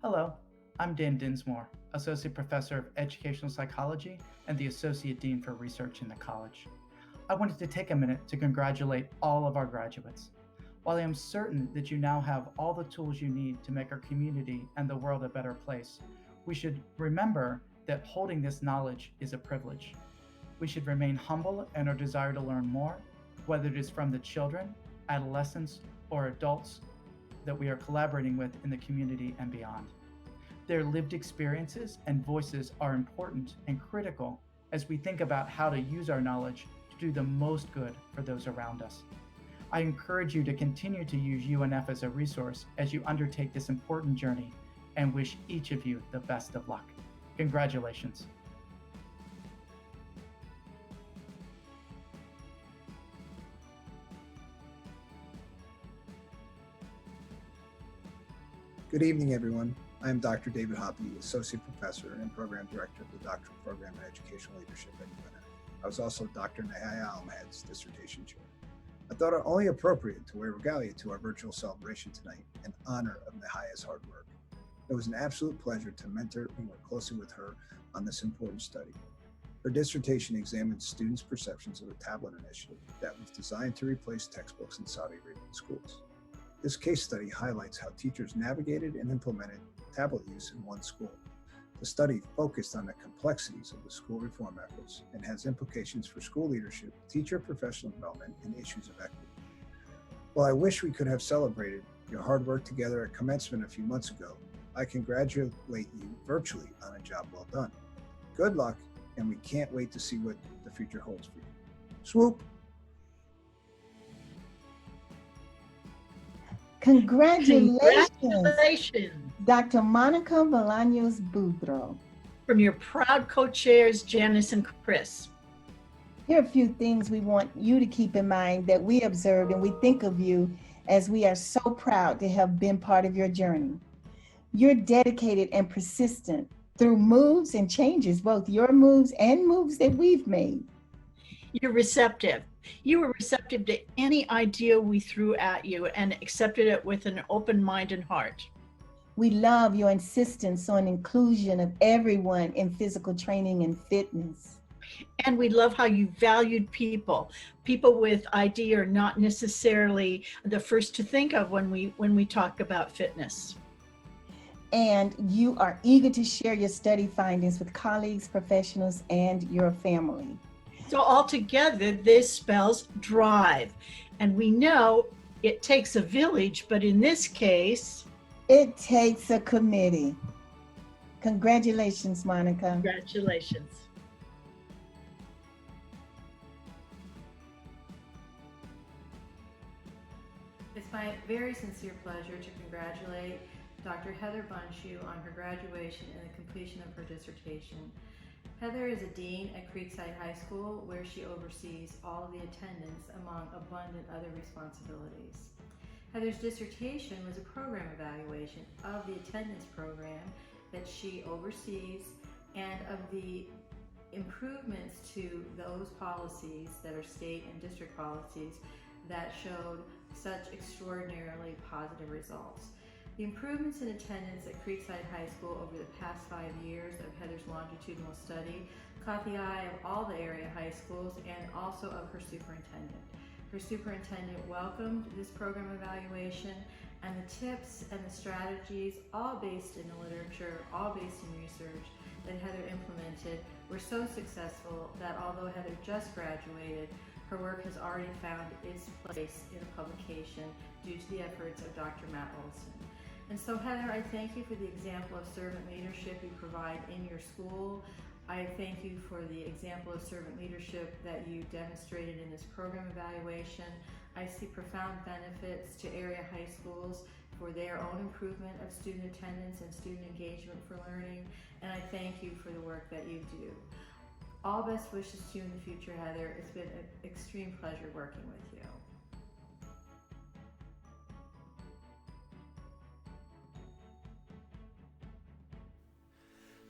Hello, I'm Dan Dinsmore, Associate Professor of Educational Psychology and the Associate Dean for Research in the college. I wanted to take a minute to congratulate all of our graduates. While I am certain that you now have all the tools you need to make our community and the world a better place, we should remember that holding this knowledge is a privilege. We should remain humble in our desire to learn more, whether it is from the children, adolescents, or adults that we are collaborating with in the community and beyond. Their lived experiences and voices are important and critical as we think about how to use our knowledge to do the most good for those around us. I encourage you to continue to use UNF as a resource as you undertake this important journey and wish each of you the best of luck. Congratulations. Good evening, everyone. I am Dr. David Hoppe, Associate Professor and Program Director of the Doctoral Program in Educational Leadership at UNF. I was also Dr. Nehaya Alhamed's dissertation chair. I thought it only appropriate to wear regalia to our virtual celebration tonight in honor of Nehaya's hard work. It was an absolute pleasure to mentor and work closely with her on this important study. Her dissertation examined students' perceptions of a tablet initiative that was designed to replace textbooks in Saudi Arabian schools. This case study highlights how teachers navigated and implemented tablet use in one school. The study focused on the complexities of the school reform efforts and has implications for school leadership, teacher professional development, and issues of equity. While I wish we could have celebrated your hard work together at commencement a few months ago, I congratulate you virtually on a job well done. Good luck, and we can't wait to see what the future holds for you. Swoop! Congratulations, Dr. Monica Bolanos-Boudreau. From your proud co-chairs, Janice and Chris. Here are a few things we want you to keep in mind that we observed and we think of you as we are so proud to have been part of your journey. You're dedicated and persistent through moves and changes, both your moves and moves that we've made. You're receptive. You were receptive to any idea we threw at you and accepted it with an open mind and heart. We love your insistence on inclusion of everyone in physical training and fitness. And we love how you valued people. People with ID are not necessarily the first to think of when we talk about fitness. And you are eager to share your study findings with colleagues, professionals, and your family. So altogether, this spells drive. And we know it takes a village, but in this case, it takes a committee. Congratulations, Monica. Congratulations. It's my very sincere pleasure to congratulate Dr. Heather Bundshuh on her graduation and the completion of her dissertation. Heather is a dean at Creekside High School, where she oversees all of the attendance among abundant other responsibilities. Heather's dissertation was a program evaluation of the attendance program that she oversees and of the improvements to those policies that are state and district policies that showed such extraordinarily positive results. The improvements in attendance at Creekside High School over the past 5 years of Heather's longitudinal study caught the eye of all the area high schools and also of her superintendent. Her superintendent welcomed this program evaluation, and the tips and the strategies, all based in the literature, all based in research, that Heather implemented were so successful that although Heather just graduated, her work has already found its place in a publication due to the efforts of Dr. Matt Olson. And so Heather, I thank you for the example of servant leadership you provide in your school. I thank you for the example of servant leadership that you demonstrated in this program evaluation. I see profound benefits to area high schools for their own improvement of student attendance and student engagement for learning, and I thank you for the work that you do. All best wishes to you in the future, Heather. It's been an extreme pleasure working with you.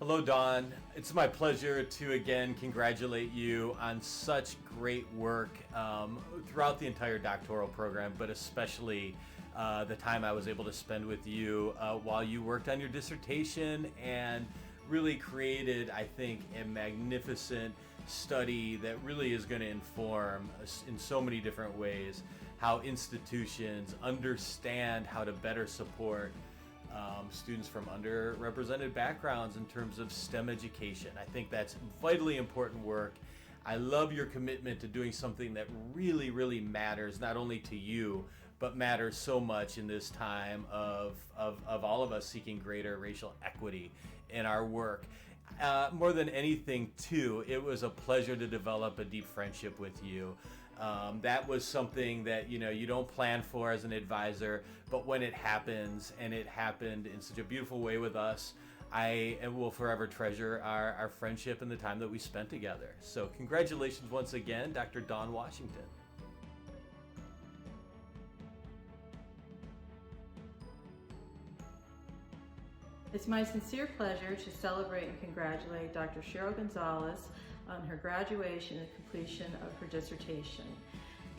Hello, Dawn. It's my pleasure to again congratulate you on such great work throughout the entire doctoral program, but especially the time I was able to spend with you while you worked on your dissertation and really created, I think, a magnificent study that really is going to inform us in so many different ways how institutions understand how to better support students from underrepresented backgrounds in terms of STEM education. I think that's vitally important work. I love your commitment to doing something that really, really matters, not only to you, but matters so much in this time of all of us seeking greater racial equity in our work. More than anything, too, it was a pleasure to develop a deep friendship with you. That was something that you don't plan for as an advisor, but when it happens, and it happened in such a beautiful way with us, I will forever treasure our friendship and the time that we spent together. So congratulations once again, Dr. Dawn Washington. It's my sincere pleasure to celebrate and congratulate Dr. Cheryl Gonzales on her graduation and completion of her dissertation.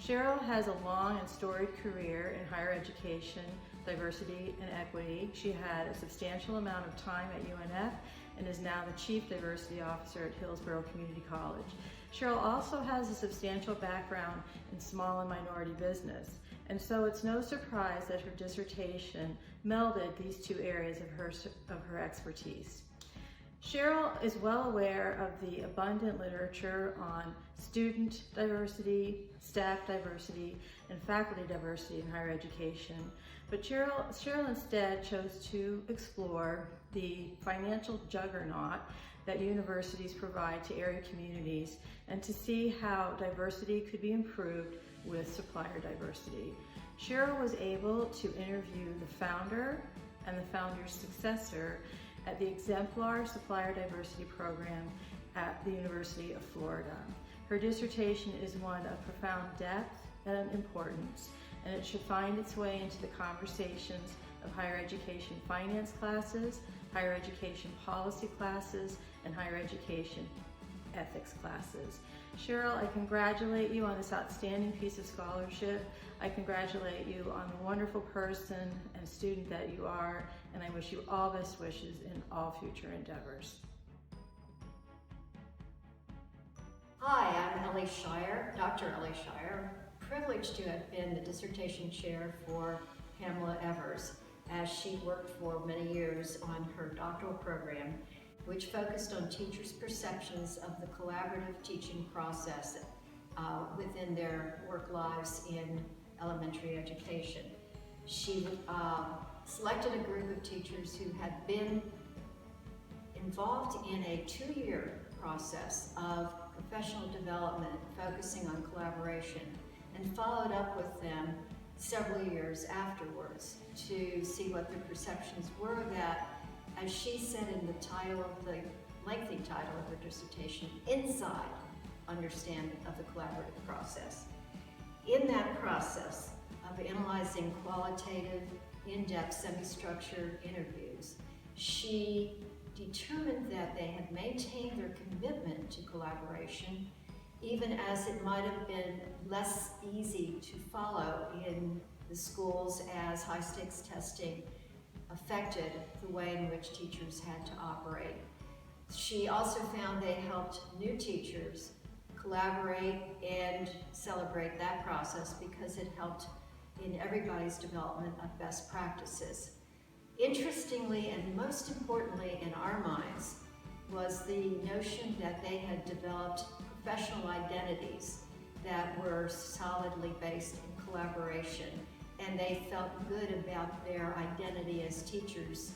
Cheryl has a long and storied career in higher education, diversity, and equity. She had a substantial amount of time at UNF and is now the Chief Diversity Officer at Hillsborough Community College. Cheryl also has a substantial background in small and minority business, and so it's no surprise that her dissertation melded these two areas of her expertise. Cheryl is well aware of the abundant literature on student diversity, staff diversity, and faculty diversity in higher education, but Cheryl instead chose to explore the financial juggernaut that universities provide to area communities and to see how diversity could be improved with supplier diversity. Cheryl was able to interview the founder and the founder's successor at the Exemplar Supplier Diversity Program at the University of Florida. Her dissertation is one of profound depth and importance, and it should find its way into the conversations of higher education finance classes, higher education policy classes, and higher education ethics classes. Cheryl, I congratulate you on this outstanding piece of scholarship. I congratulate you on the wonderful person and student that you are, and I wish you all best wishes in all future endeavors. Hi, I'm Ellie Shire, Dr. Ellie Shire. Privileged to have been the dissertation chair for Pamela Evors as she worked for many years on her doctoral program, which focused on teachers' perceptions of the collaborative teaching process within their work lives in elementary education. She selected a group of teachers who had been involved in a 2-year process of professional development focusing on collaboration, and followed up with them several years afterwards to see what their perceptions were of that, as she said in the title of the lengthy title of her dissertation, inside understanding of the collaborative process. In that process of analyzing qualitative, in-depth, semi-structured interviews, she determined that they had maintained their commitment to collaboration, even as it might have been less easy to follow in the schools as high-stakes testing affected the way in which teachers had to operate. She also found they helped new teachers collaborate and celebrate that process because it helped in everybody's development of best practices. Interestingly, and most importantly in our minds, was the notion that they had developed professional identities that were solidly based in collaboration, and they felt good about their identity as teachers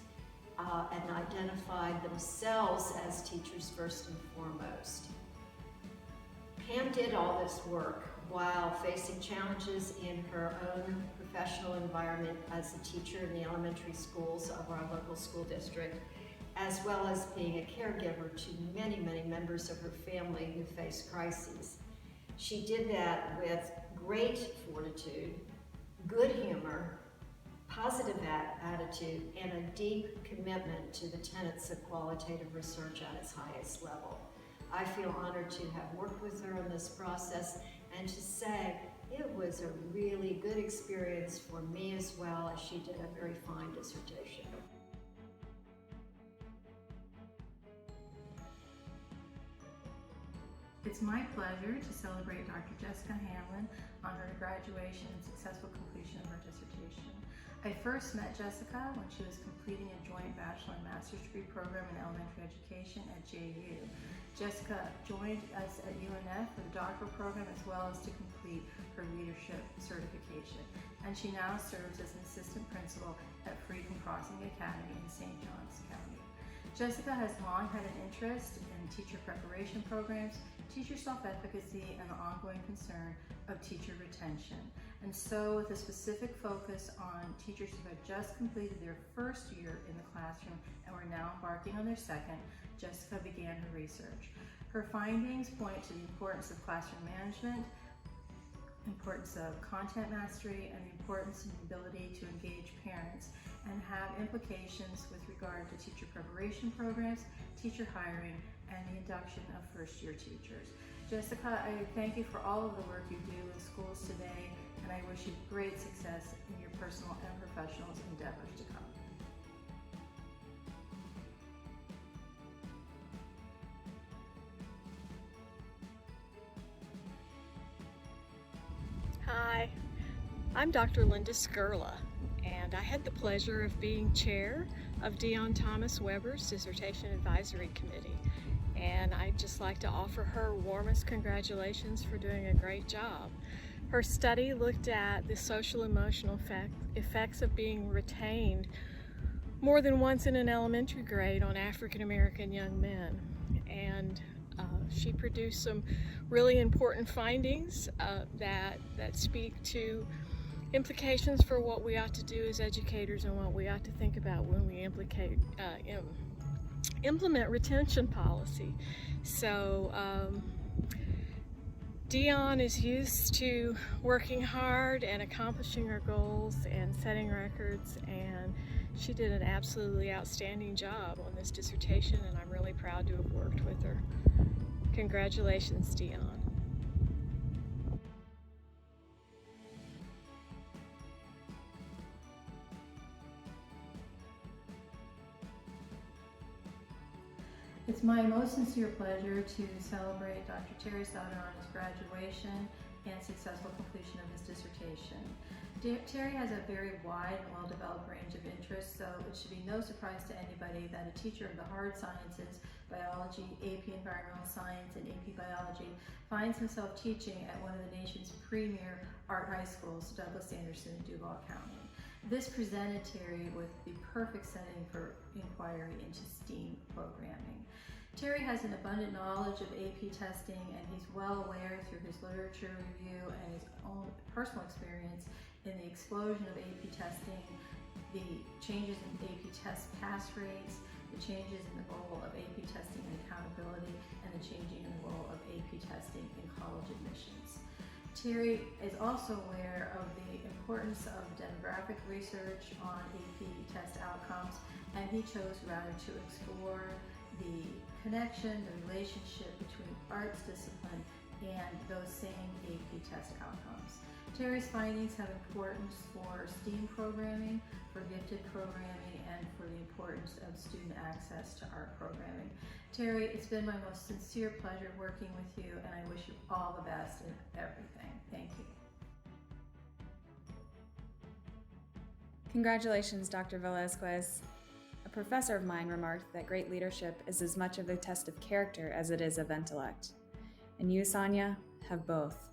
and identified themselves as teachers first and foremost. Pam did all this work while facing challenges in her own professional environment as a teacher in the elementary schools of our local school district, as well as being a caregiver to many, many members of her family who faced crises. She did that with great fortitude, good humor, positive attitude, and a deep commitment to the tenets of qualitative research at its highest level. I feel honored to have worked with her in this process and to say it was a really good experience for me as well, as she did a very fine dissertation. It's my pleasure to celebrate Dr. Jessica Hamelin on her graduation and successful completion of her dissertation. I first met Jessica when she was completing a joint bachelor and master's degree program in elementary education at JU. Jessica joined us at UNF for the doctoral program as well as to complete her leadership certification. And she now serves as an assistant principal at Freedom Crossing Academy in St. Johns County. Jessica has long had an interest in teacher preparation programs, teacher self-efficacy, and the ongoing concern of teacher retention. And so, with a specific focus on teachers who have just completed their first year in the classroom and were now embarking on their second, Jessica began her research. Her findings point to the importance of classroom management, importance of content mastery, and the importance and ability to engage parents, and have implications with regard to teacher preparation programs, teacher hiring, and the induction of first-year teachers. Jessica, I thank you for all of the work you do in schools today, and I wish you great success in your personal and professional endeavors to come. Hi, I'm Dr. Linda Skurla, and I had the pleasure of being chair of Dione Thomas Weber's Dissertation Advisory Committee. And I'd just like to offer her warmest congratulations for doing a great job. Her study looked at the social emotional effects of being retained more than once in an elementary grade on African American young men. And she produced some really important findings that speak to implications for what we ought to do as educators and what we ought to think about when we implement retention policy. So Dione is used to working hard and accomplishing her goals and setting records, and she did an absolutely outstanding job on this dissertation, and I'm really proud to have worked with her. Congratulations, Dione. It's my most sincere pleasure to celebrate Dr. Terrence Souder on his graduation and successful completion of his dissertation. Terry has a very wide and well-developed range of interests, so it should be no surprise to anybody that a teacher of the hard sciences, biology, AP Environmental Science, and AP Biology finds himself teaching at one of the nation's premier art high schools, Douglas Anderson in Duval County. This presented Terry with the perfect setting for inquiry into STEAM programming. Terry has an abundant knowledge of AP testing, and he's well aware through his literature review and his own personal experience in the explosion of AP testing, the changes in AP test pass rates, the changes in the role of AP testing and accountability, and the changing in the role of AP testing in college admissions. Terry is also aware of the importance of demographic research on AP test outcomes, and he chose rather to explore the connection, the relationship between arts discipline and those same AP test outcomes. Terry's findings have importance for STEAM programming, for gifted programming, and for the importance of student access to art programming. Terry, it's been my most sincere pleasure working with you, and I wish you all the best in everything. Thank you. Congratulations, Dr. Velazquez. A professor of mine remarked that great leadership is as much of a test of character as it is of intellect. And you, Sonia, have both.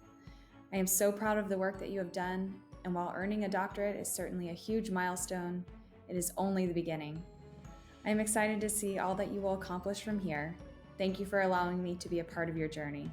I am so proud of the work that you have done, and while earning a doctorate is certainly a huge milestone, it is only the beginning. I am excited to see all that you will accomplish from here. Thank you for allowing me to be a part of your journey.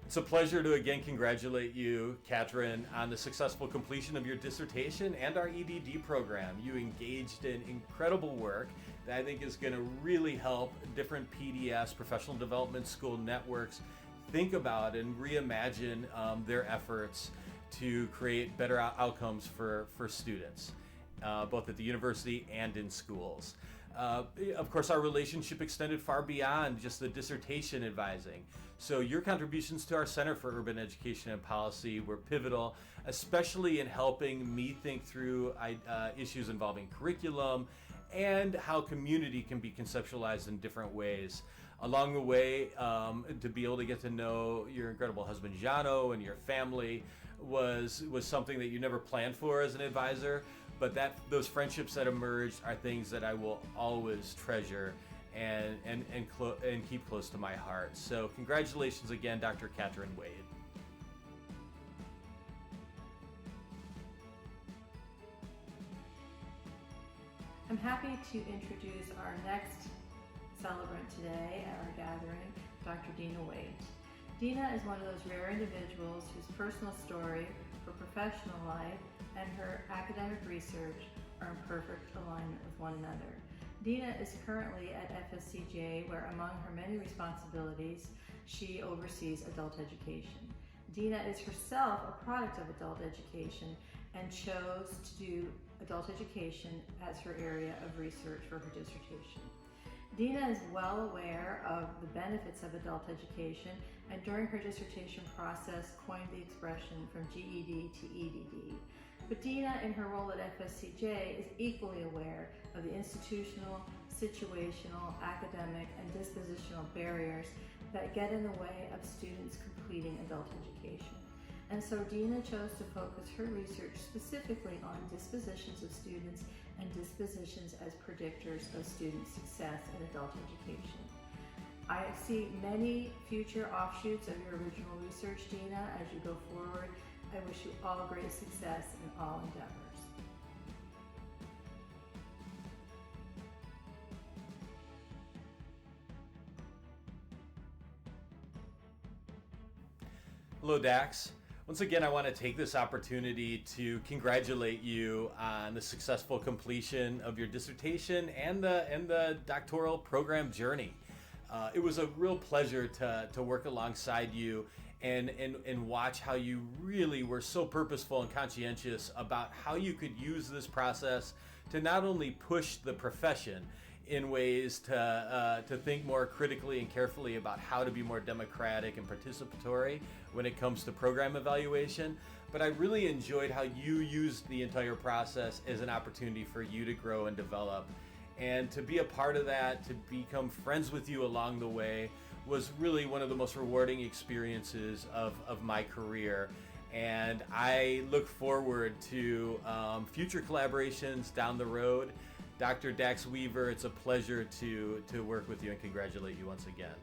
It's a pleasure to again congratulate you, Katrin, on the successful completion of your dissertation and our EDD program. You engaged in incredible work that I think is going to really help different PDS, professional development school networks, think about and reimagine their efforts to create better outcomes for students, both at the university and in schools. Of course, our relationship extended far beyond just the dissertation advising. So your contributions to our Center for Urban Education and Policy were pivotal, especially in helping me think through issues involving curriculum and how community can be conceptualized in different ways. Along the way, to be able to get to know your incredible husband, Jano, and your family was something that you never planned for as an advisor, but those friendships that emerged are things that I will always treasure and keep close to my heart. So congratulations again, Dr. Catherine Wade. I'm happy to introduce our next celebrant today at our gathering, Dr. Deana Waite. Deana is one of those rare individuals whose personal story, her professional life, and her academic research are in perfect alignment with one another. Deana is currently at FSCJ, where among her many responsibilities, she oversees adult education. Deana is herself a product of adult education and chose to do adult education as her area of research for her dissertation. Deana is well aware of the benefits of adult education, and during her dissertation process coined the expression from GED to EDD. But Deana, in her role at FSCJ, is equally aware of the institutional, situational, academic, and dispositional barriers that get in the way of students completing adult education. And so Deana chose to focus her research specifically on dispositions of students and dispositions as predictors of student success in adult education. I see many future offshoots of your original research, Deana, as you go forward. I wish you all great success in all endeavors. Hello, Dax. Once again, I want to take this opportunity to congratulate you on the successful completion of your dissertation and the doctoral program journey. It was a real pleasure to work alongside you and watch how you really were so purposeful and conscientious about how you could use this process to not only push the profession in ways to think more critically and carefully about how to be more democratic and participatory when it comes to program evaluation, but I really enjoyed how you used the entire process as an opportunity for you to grow and develop. And to be a part of that, to become friends with you along the way, was really one of the most rewarding experiences of my career. And I look forward to future collaborations down the road. Dr. Dax Weaver, it's a pleasure to work with you and congratulate you once again.